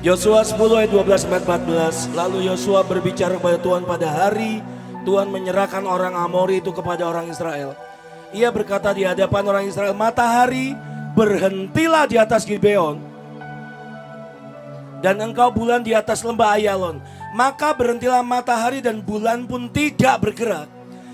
Yosua 10 ayat 12 sampai 14. Lalu Yosua berbicara kepada Tuhan pada hari Tuhan menyerahkan orang Amori itu kepada orang Israel. Ia berkata di hadapan orang Israel, matahari berhentilah di atas Gibeon, dan engkau bulan di atas lembah Ayalon. Maka berhentilah matahari dan bulan pun tidak bergerak,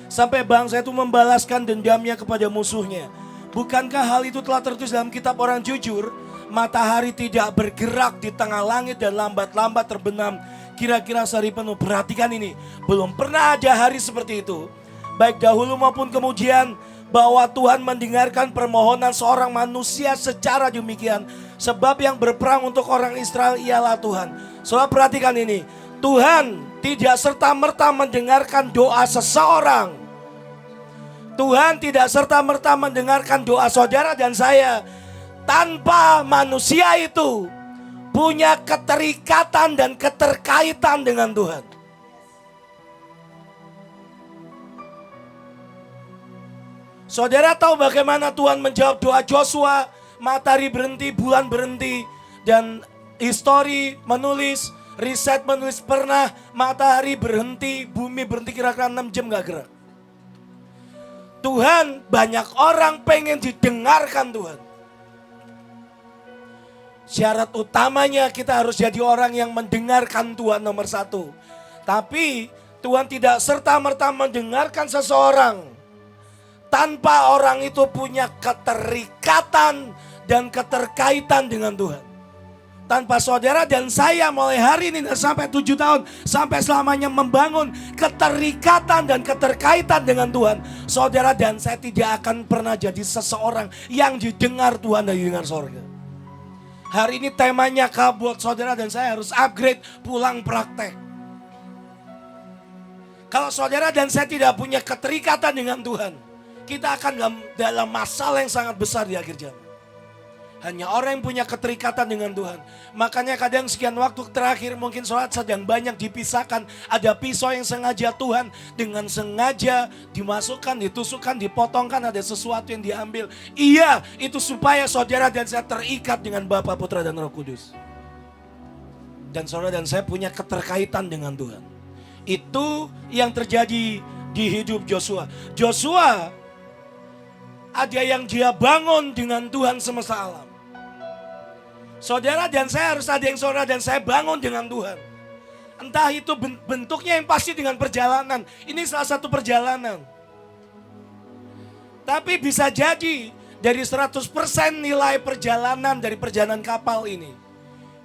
sampai bangsa itu membalaskan dendamnya kepada musuhnya. Bukankah hal itu telah tertulis dalam kitab orang jujur? Matahari tidak bergerak di tengah langit dan lambat-lambat terbenam kira-kira sehari penuh. Perhatikan ini, belum pernah ada hari seperti itu, baik dahulu maupun kemudian, bahwa Tuhan mendengarkan permohonan seorang manusia secara demikian. Sebab yang berperang untuk orang Israel ialah Tuhan. Saudara perhatikan ini, Tuhan tidak serta-merta mendengarkan doa seseorang. Tuhan tidak serta-merta mendengarkan doa saudara dan saya tanpa manusia itu punya keterikatan dan keterkaitan dengan Tuhan. Saudara tahu bagaimana Tuhan menjawab doa Joshua? Matahari berhenti, bulan berhenti, dan histori menulis, riset menulis pernah matahari berhenti, bumi berhenti kira-kira 6 jam gak gerak. Tuhan, banyak orang pengen didengarkan Tuhan. Syarat utamanya kita harus jadi orang yang mendengarkan Tuhan nomor 1. Tapi Tuhan tidak serta-merta mendengarkan seseorang tanpa orang itu punya keterikatan dan keterkaitan dengan Tuhan. Tanpa saudara dan saya mulai hari ini dan sampai 7 tahun, sampai selamanya membangun keterikatan dan keterkaitan dengan Tuhan, saudara dan saya tidak akan pernah jadi seseorang yang didengar Tuhan dan didengar sorga. Hari ini temanya buat saudara dan saya harus upgrade pulang praktek. Kalau saudara dan saya tidak punya keterikatan dengan Tuhan, kita akan dalam masalah yang sangat besar di akhir zaman. Hanya orang yang punya keterikatan dengan Tuhan. Makanya kadang sekian waktu terakhir mungkin sholat sedang banyak dipisahkan. Ada pisau yang sengaja Tuhan dengan sengaja dimasukkan, ditusukkan, dipotongkan. Ada sesuatu yang diambil. Iya, itu supaya saudara dan saya terikat dengan Bapa, Putra dan Roh Kudus. Dan saudara dan saya punya keterkaitan dengan Tuhan. Itu yang terjadi di hidup Joshua. Joshua ada yang dia bangun dengan Tuhan semesta alam. Saudara dan saya harus ada yang saudara dan saya bangun dengan Tuhan. Entah itu bentuknya yang pasti dengan perjalanan. Ini salah satu perjalanan. Tapi bisa jadi dari 100% nilai perjalanan dari perjalanan kapal ini,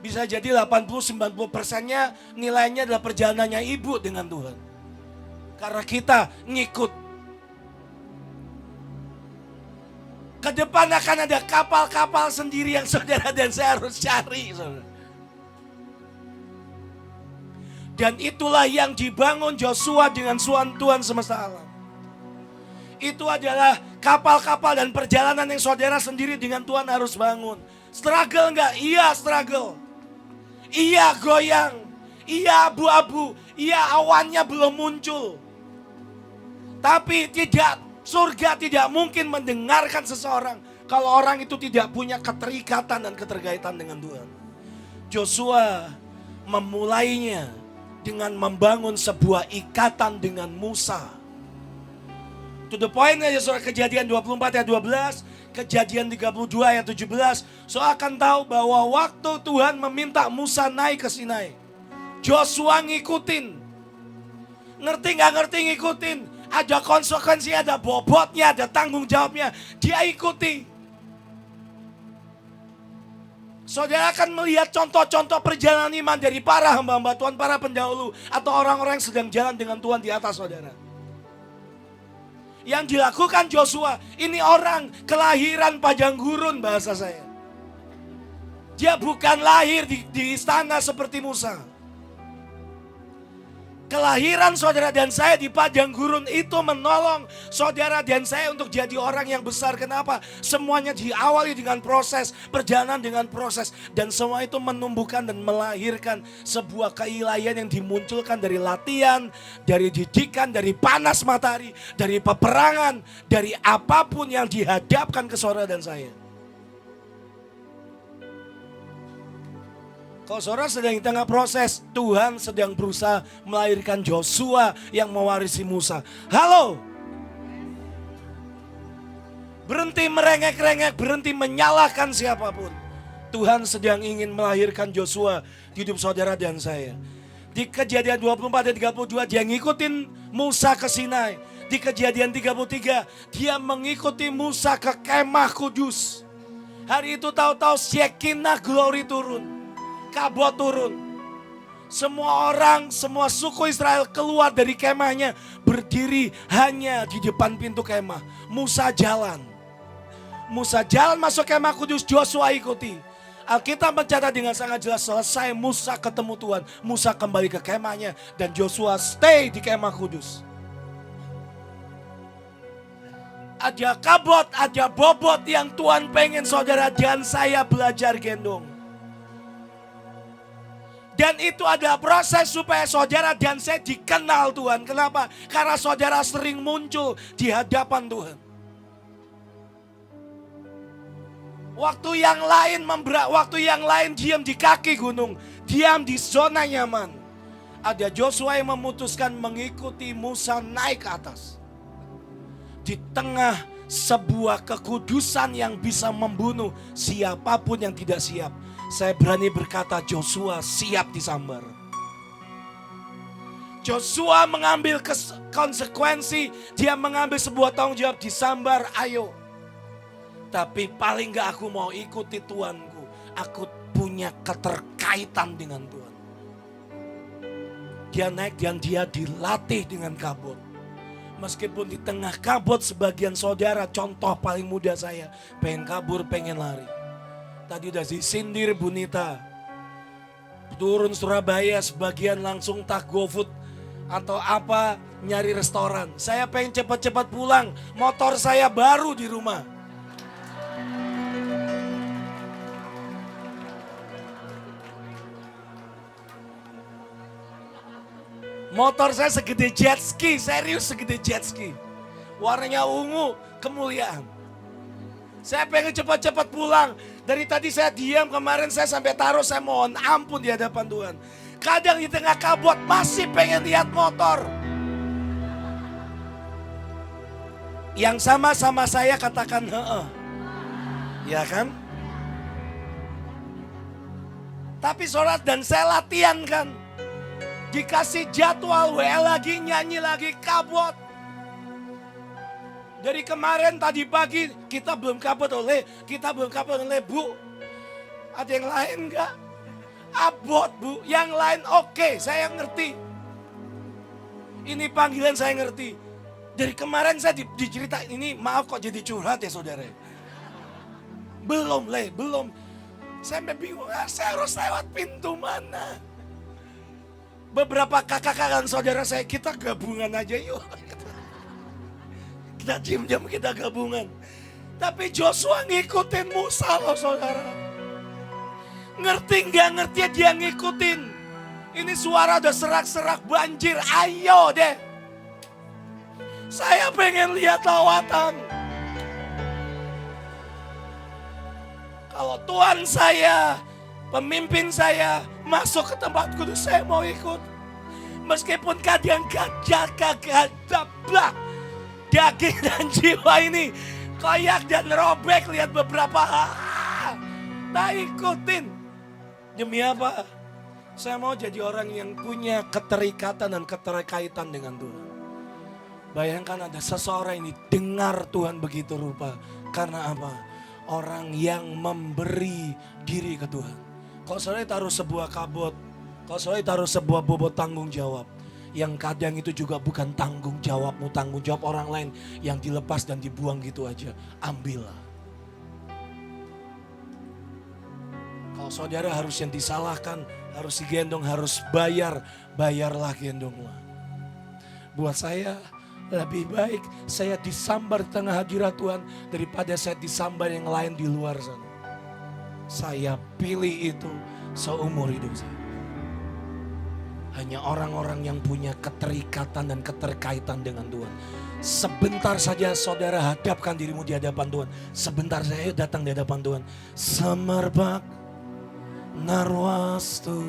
bisa jadi 80-90%-nya nilainya adalah perjalanannya ibu dengan Tuhan. Karena kita ngikut. Ke depan akan ada kapal-kapal sendiri yang saudara dan saya harus cari. Saudara. Dan itulah yang dibangun Joshua dengan Tuhan semesta alam. Itu adalah kapal-kapal dan perjalanan yang saudara sendiri dengan Tuhan harus bangun. Struggle enggak? Iya struggle. Iya goyang. Iya abu-abu. Iya awannya belum muncul. Tapi surga tidak mungkin mendengarkan seseorang kalau orang itu tidak punya keterikatan dan keterkaitan dengan Tuhan. Joshua memulainya dengan membangun sebuah ikatan dengan Musa. To the point aja surah Kejadian 24 ayat 12, Kejadian 32 ayat 17. So akan tahu bahwa waktu Tuhan meminta Musa naik ke Sinai, Joshua ngikutin. Ngerti gak ngerti ngikutin? Ada konsekuensi, ada bobotnya, ada tanggung jawabnya. Dia ikuti. Saudara akan melihat contoh-contoh perjalanan iman dari para hamba-hamba Tuhan, para pendahulu, atau orang-orang yang sedang jalan dengan Tuhan di atas saudara. Yang dilakukan Joshua, ini orang kelahiran padang gurun bahasa saya. Dia bukan lahir di istana seperti Musa. Kelahiran saudara dan saya di padang gurun itu menolong saudara dan saya untuk jadi orang yang besar. Kenapa? Semuanya diawali dengan proses, perjalanan dengan proses. Dan semua itu menumbuhkan dan melahirkan sebuah keilahian yang dimunculkan dari latihan, dari didikan, dari panas matahari, dari peperangan, dari apapun yang dihadapkan ke saudara dan saya. Kalau saudara sedang di tengah proses, Tuhan sedang berusaha melahirkan Joshua yang mewarisi Musa. Halo. Berhenti merengek-rengek, berhenti menyalahkan siapapun. Tuhan sedang ingin melahirkan Joshua di hidup saudara dan saya. Di Kejadian 24 dan 32 dia ngikutin Musa ke Sinai. Di Kejadian 33 dia mengikuti Musa ke kemah Kudus. Hari itu tahu-tahu Shekinah glory turun. Kabut turun. Semua orang, semua suku Israel keluar dari kemahnya. Berdiri hanya di depan pintu kemah. Musa jalan. Musa jalan masuk kemah Kudus, Joshua ikuti. Alkitab mencatat dengan sangat jelas, selesai Musa ketemu Tuhan. Musa kembali ke kemahnya dan Joshua stay di kemah Kudus. Ada kabut, ada bobot yang Tuhan pengen saudara dan saya belajar gendong. Dan itu adalah proses supaya saudara dan saya dikenal Tuhan. Kenapa? Karena saudara sering muncul di hadapan Tuhan. Waktu yang lain diam di kaki gunung, diam di zona nyaman. Ada Joshua yang memutuskan mengikuti Musa naik ke atas. Di tengah sebuah kekudusan yang bisa membunuh siapapun yang tidak siap. Saya berani berkata Joshua siap disambar. Joshua mengambil konsekuensi, dia mengambil sebuah tanggung jawab disambar, ayo. Tapi paling gak aku mau ikuti Tuanku. Aku punya keterkaitan dengan Tuhan. Dia naik dan dia dilatih dengan kabut. Meskipun di tengah kabut sebagian saudara, contoh paling muda saya, pengen kabur, pengen lari. Tadi udah disindir Bunita. Turun Surabaya, sebagian langsung tak GoFood atau apa, nyari restoran. Saya pengen cepat-cepat pulang, motor saya baru di rumah. Motor saya segede jet ski, serius segede jet ski. Warnanya ungu, kemuliaan. Saya pengen cepat-cepat pulang. Dari tadi saya diam, kemarin saya sampai taruh, saya mohon ampun di hadapan Tuhan. Kadang di tengah kabut masih pengen lihat motor. Yang sama-sama saya katakan heeh. Ya kan? Tapi saudara dan saya latihan kan. Dikasih jadwal, lagi nyanyi lagi, kabut. Dari kemarin tadi pagi kita belum kabut oleh Bu. Ada yang lain enggak? Abot Bu, yang lain oke, saya ngerti. Ini panggilan saya ngerti. Dari kemarin saya diceritain ini, maaf kok jadi curhat ya saudara. Belum. Saya bingung, saya harus lewat pintu mana? Beberapa kakak-kakak saudara saya, kita gabungan aja yuk. Kita jam kita gabungan. Tapi Joshua ngikutin Musa loh saudara. Ngerti nggak ngerti dia ngikutin. Ini suara udah serak-serak banjir, ayo deh. Saya pengen lihat lawatan. Kalau Tuhan saya, pemimpin saya masuk ke tempat kudus, saya mau ikut. Meskipun kadang gagap-gagap, daging dan jiwa ini koyak dan robek, lihat beberapa tak ikutin. Demi apa? Saya mau jadi orang yang punya keterikatan dan keterkaitan dengan Tuhan. Bayangkan ada seseorang ini dengar Tuhan begitu rupa. Karena apa? Orang yang memberi diri ke Tuhan. Kalau saya taruh sebuah kabut, kalau saya taruh sebuah bobot tanggung jawab, yang kadang itu juga bukan tanggung jawabmu, tanggung jawab orang lain yang dilepas dan dibuang gitu aja, ambillah. Kalau saudara harus yang disalahkan, harus digendong, harus bayarlah gendonglah. Buat saya lebih baik saya disambar di tengah hadirat Tuhan daripada saya disambar yang lain di luar sana. Saya pilih itu seumur hidup saya. Hanya orang-orang yang punya keterikatan dan keterkaitan dengan Tuhan. Sebentar saja saudara hadapkan dirimu di hadapan Tuhan. Sebentar saya datang di hadapan Tuhan. Semerbak Narwastu.